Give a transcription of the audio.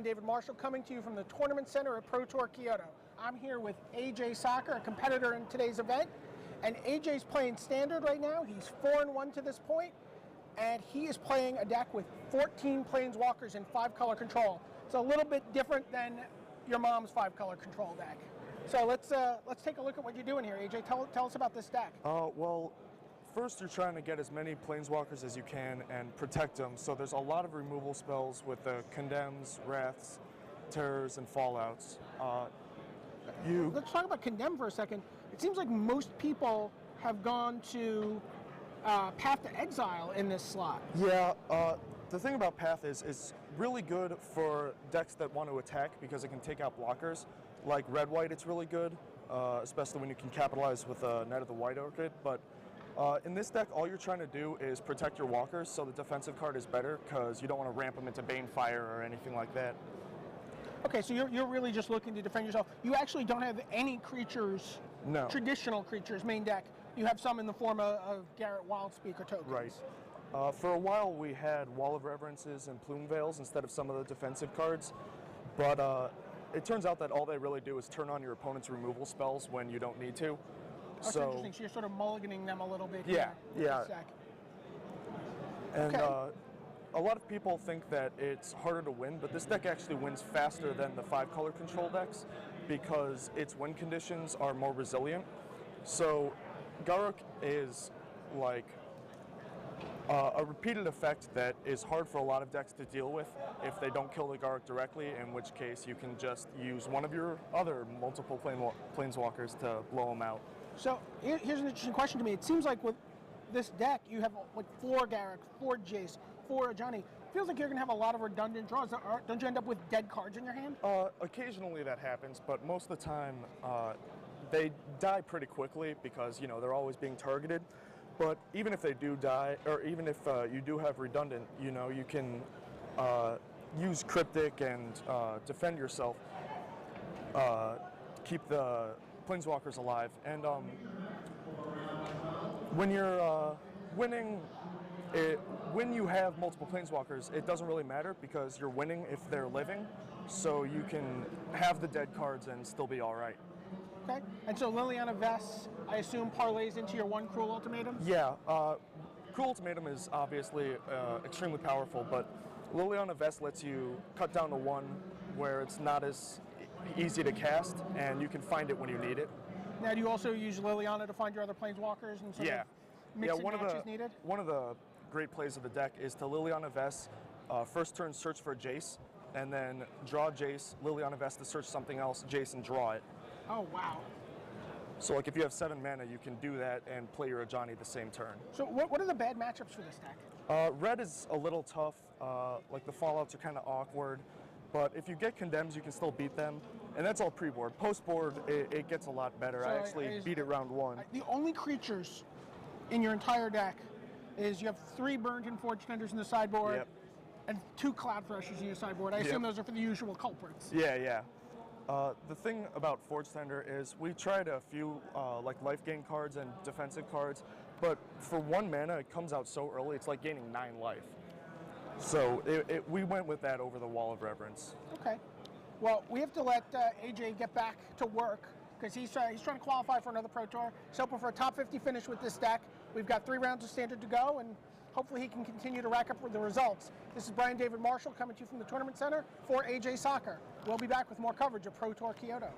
David Marshall coming to you from the Tournament Center at Pro Tour Kyoto. I'm here with AJ Sacher, a competitor in today's event, and AJ's playing Standard right now. He's 4-1 to this point, and he is playing a deck with 14 Planeswalkers and 5-color control. It's a little bit different than your mom's 5-color control deck. So let's take a look at what you're doing here, AJ. Tell us about this deck. Well, first you're trying to get as many Planeswalkers as you can and protect them. So there's a lot of removal spells with the Condemns, Wraths, Terrors, and Fallouts. Let's talk about Condemn for a second. It seems like most people have gone to Path to Exile in this slot. Yeah, the thing about Path is it's really good for decks that want to attack because it can take out blockers. Like Red-White, it's really good, especially when you can capitalize with Knight of the White Orchid. But in this deck, all you're trying to do is protect your walkers, so the defensive card is better because you don't want to ramp them into Banefire or anything like that. Okay, so you're really just looking to defend yourself. You actually don't have any creatures, no. Traditional creatures, main deck. You have some in the form of Garruk Wildspeaker tokens. Right. For a while, we had Wall of Reverences and Plume Veils instead of some of the defensive cards, but it turns out that all they really do is turn on your opponent's removal spells when you don't need to. That's interesting. So you're sort of mulliganing them a little bit. Yeah, here yeah. And okay. A lot of people think that it's harder to win, but this deck actually wins faster than the 5-color control decks because its win conditions are more resilient. So Garruk is like a repeated effect that is hard for a lot of decks to deal with if they don't kill the Garruk directly, in which case you can just use one of your other multiple Planeswalkers to blow them out. So here's an interesting question to me. It seems like with this deck, you have like 4 Garruk, 4 Jace, 4 Ajani. It feels like you're going to have a lot of redundant draws. Don't you end up with dead cards in your hand? Occasionally that happens, but most of the time they die pretty quickly because, you know, they're always being targeted. But even if they do die, or even if you do have redundant, you know, you can use Cryptic and defend yourself, keep the Planeswalkers alive. And when you're winning, when you have multiple Planeswalkers, it doesn't really matter because you're winning if they're living, so you can have the dead cards and still be all right. Okay, and so Liliana Vess, I assume, parlays into your 1 Cruel Ultimatum? Yeah, Cruel Ultimatum is obviously extremely powerful, but Liliana Vess lets you cut down to 1 where it's not as easy to cast, and you can find it when you need it. Now, do you also use Liliana to find your other Planeswalkers and sort of mix and match as needed? One of the great plays of the deck is to Liliana Vess, first turn search for Jace, and then draw Jace, Liliana Vess to search something else, Jace, and draw it. Oh, wow. So like if you have 7 mana, you can do that and play your Ajani the same turn. So what are the bad matchups for this deck? Red is a little tough, like the Fallouts are kind of awkward, but if you get Condemns, you can still beat them, and that's all pre-board. Post-board, it gets a lot better. So I actually beat it round 1. The only creatures in your entire deck is you have 3 Burrenton Forge-Tenders in the sideboard, yep, and 2 Cloudthreshers in your sideboard. I assume those are for the usual culprits. Yeah, yeah. The thing about Forge-Tender is we tried a few like life gain cards and defensive cards, but for 1 mana it comes out so early, it's like gaining 9 life. So we went with that over the Wall of Reverence. Okay. Well, we have to let AJ get back to work because he's trying to qualify for another Pro Tour. He's hoping for a top 50 finish with this deck. We've got 3 rounds of Standard to go, and hopefully he can continue to rack up the results. This is Brian David Marshall coming to you from the Tournament Center for AJ Sacher. We'll be back with more coverage of Pro Tour Kyoto.